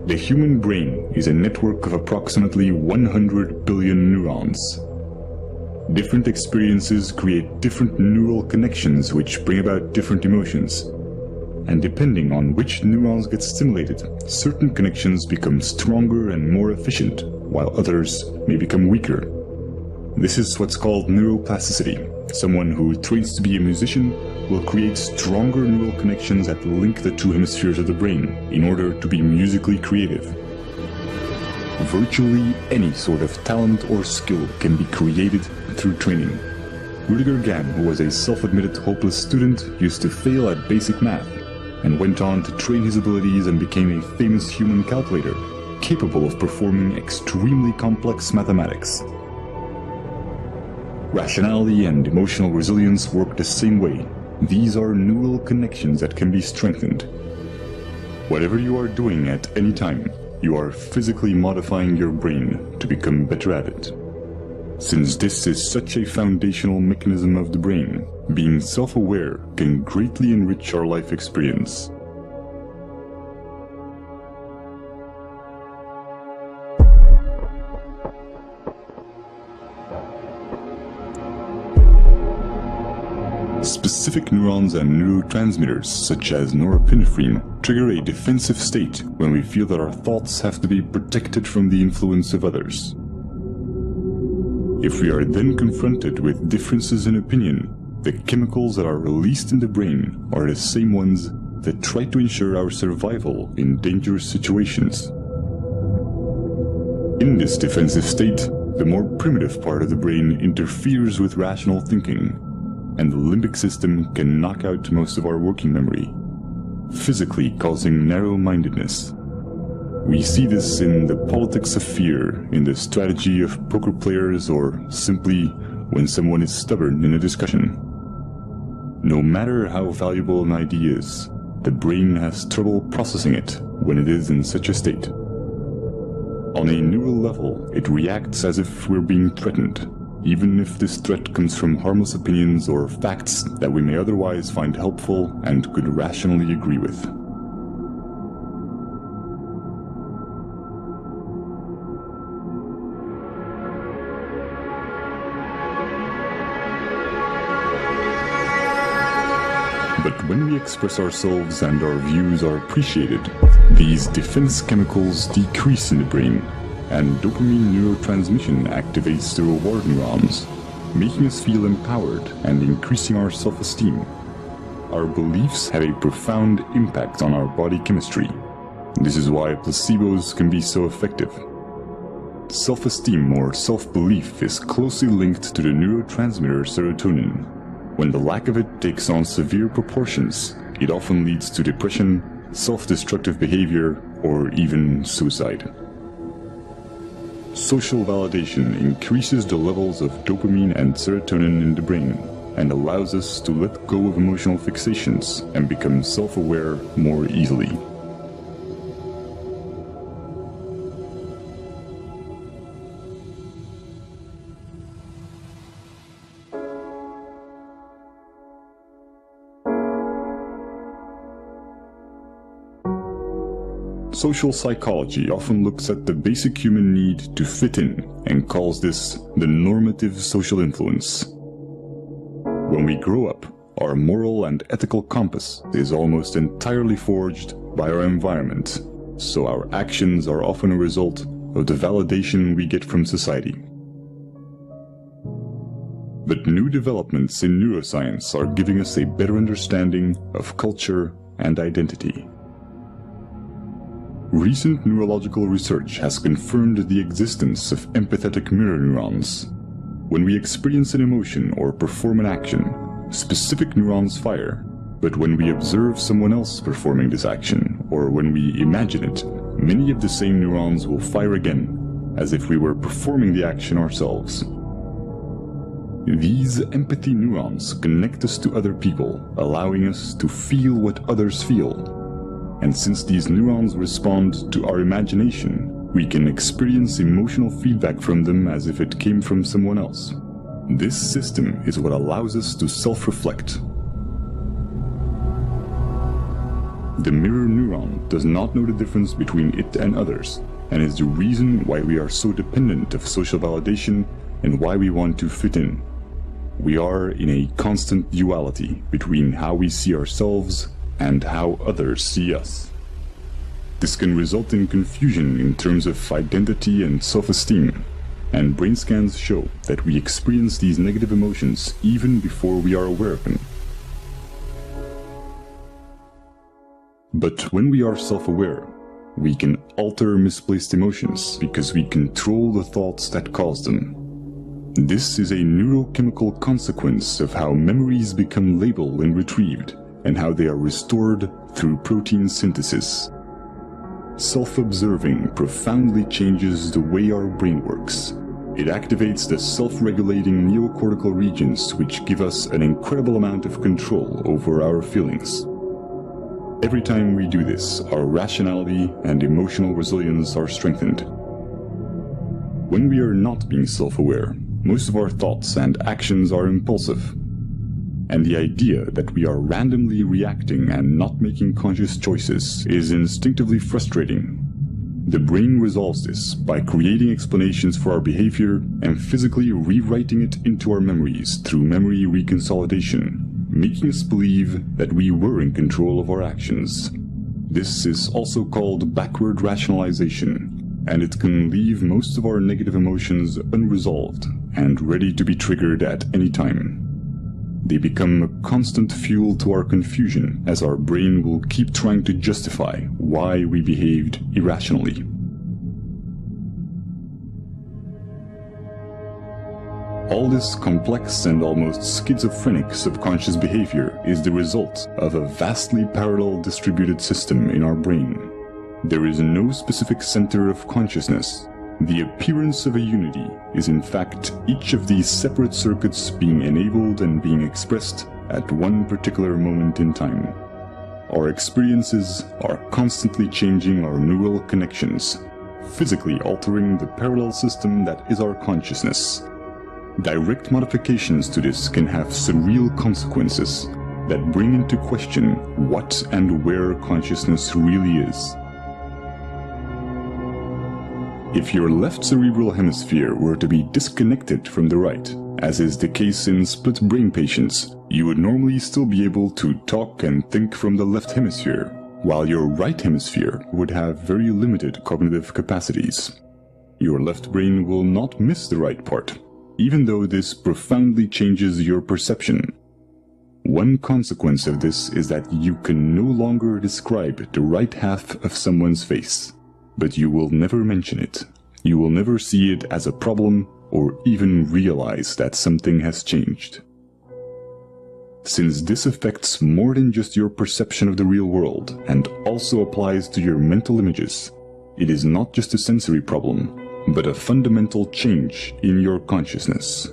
The human brain is a network of approximately 100 billion neurons. Different experiences create different neural connections which bring about different emotions. And depending on which neurons get stimulated, certain connections become stronger and more efficient, while others may become weaker. This is what's called neuroplasticity. Someone who trains to be a musician will create stronger neural connections that link the two hemispheres of the brain in order to be musically creative. Virtually any sort of talent or skill can be created through training. Rudiger Gamm, who was a self-admitted hopeless student, used to fail at basic math, and went on to train his abilities and became a famous human calculator, capable of performing extremely complex mathematics. Rationality and emotional resilience work the same way. These are neural connections that can be strengthened. Whatever you are doing at any time, you are physically modifying your brain to become better at it. Since this is such a foundational mechanism of the brain, being self-aware can greatly enrich our life experience. Specific neurons and neurotransmitters, such as norepinephrine, trigger a defensive state when we feel that our thoughts have to be protected from the influence of others. If we are then confronted with differences in opinion, the chemicals that are released in the brain are the same ones that try to ensure our survival in dangerous situations. In this defensive state, the more primitive part of the brain interferes with rational thinking, and the limbic system can knock out most of our working memory, physically causing narrow-mindedness. We see this in the politics of fear, in the strategy of poker players, or simply when someone is stubborn in a discussion. No matter how valuable an idea is, the brain has trouble processing it when it is in such a state. On a neural level, it reacts as if we're being threatened, even if this threat comes from harmless opinions or facts that we may otherwise find helpful and could rationally agree with. But when we express ourselves and our views are appreciated, these defense chemicals decrease in the brain, and dopamine neurotransmission activates the reward neurons, making us feel empowered and increasing our self-esteem. Our beliefs have a profound impact on our body chemistry. This is why placebos can be so effective. Self-esteem or self-belief is closely linked to the neurotransmitter serotonin. When the lack of it takes on severe proportions, it often leads to depression, self-destructive behavior, or even suicide. Social validation increases the levels of dopamine and serotonin in the brain and allows us to let go of emotional fixations and become self-aware more easily. Social psychology often looks at the basic human need to fit in and calls this the normative social influence. When we grow up, our moral and ethical compass is almost entirely forged by our environment, so our actions are often a result of the validation we get from society. But new developments in neuroscience are giving us a better understanding of culture and identity. Recent neurological research has confirmed the existence of empathetic mirror neurons. When we experience an emotion or perform an action, specific neurons fire, but when we observe someone else performing this action, or when we imagine it, many of the same neurons will fire again, as if we were performing the action ourselves. These empathy neurons connect us to other people, allowing us to feel what others feel. And since these neurons respond to our imagination, we can experience emotional feedback from them as if it came from someone else. This system is what allows us to self-reflect. The mirror neuron does not know the difference between it and others, and is the reason why we are so dependent of social validation and why we want to fit in. We are in a constant duality between how we see ourselves and how others see us. This can result in confusion in terms of identity and self-esteem, and brain scans show that we experience these negative emotions even before we are aware of them. But when we are self-aware, we can alter misplaced emotions because we control the thoughts that cause them. This is a neurochemical consequence of how memories become labeled and retrieved, and how they are restored through protein synthesis. Self-observing profoundly changes the way our brain works. It activates the self-regulating neocortical regions, which give us an incredible amount of control over our feelings. Every time we do this, our rationality and emotional resilience are strengthened. When we are not being self-aware, most of our thoughts and actions are impulsive. And the idea that we are randomly reacting and not making conscious choices is instinctively frustrating. The brain resolves this by creating explanations for our behavior and physically rewriting it into our memories through memory reconsolidation, making us believe that we were in control of our actions. This is also called backward rationalization, and it can leave most of our negative emotions unresolved and ready to be triggered at any time. They become a constant fuel to our confusion, as our brain will keep trying to justify why we behaved irrationally. All this complex and almost schizophrenic subconscious behavior is the result of a vastly parallel distributed system in our brain. There is no specific center of consciousness. The appearance of a unity is in fact each of these separate circuits being enabled and being expressed at one particular moment in time. Our experiences are constantly changing our neural connections, physically altering the parallel system that is our consciousness. Direct modifications to this can have surreal consequences that bring into question what and where consciousness really is. If your left cerebral hemisphere were to be disconnected from the right, as is the case in split brain patients, you would normally still be able to talk and think from the left hemisphere, while your right hemisphere would have very limited cognitive capacities. Your left brain will not miss the right part, even though this profoundly changes your perception. One consequence of this is that you can no longer describe the right half of someone's face, but you will never mention it. You will never see it as a problem or even realize that something has changed. Since this affects more than just your perception of the real world and also applies to your mental images, it is not just a sensory problem, but a fundamental change in your consciousness.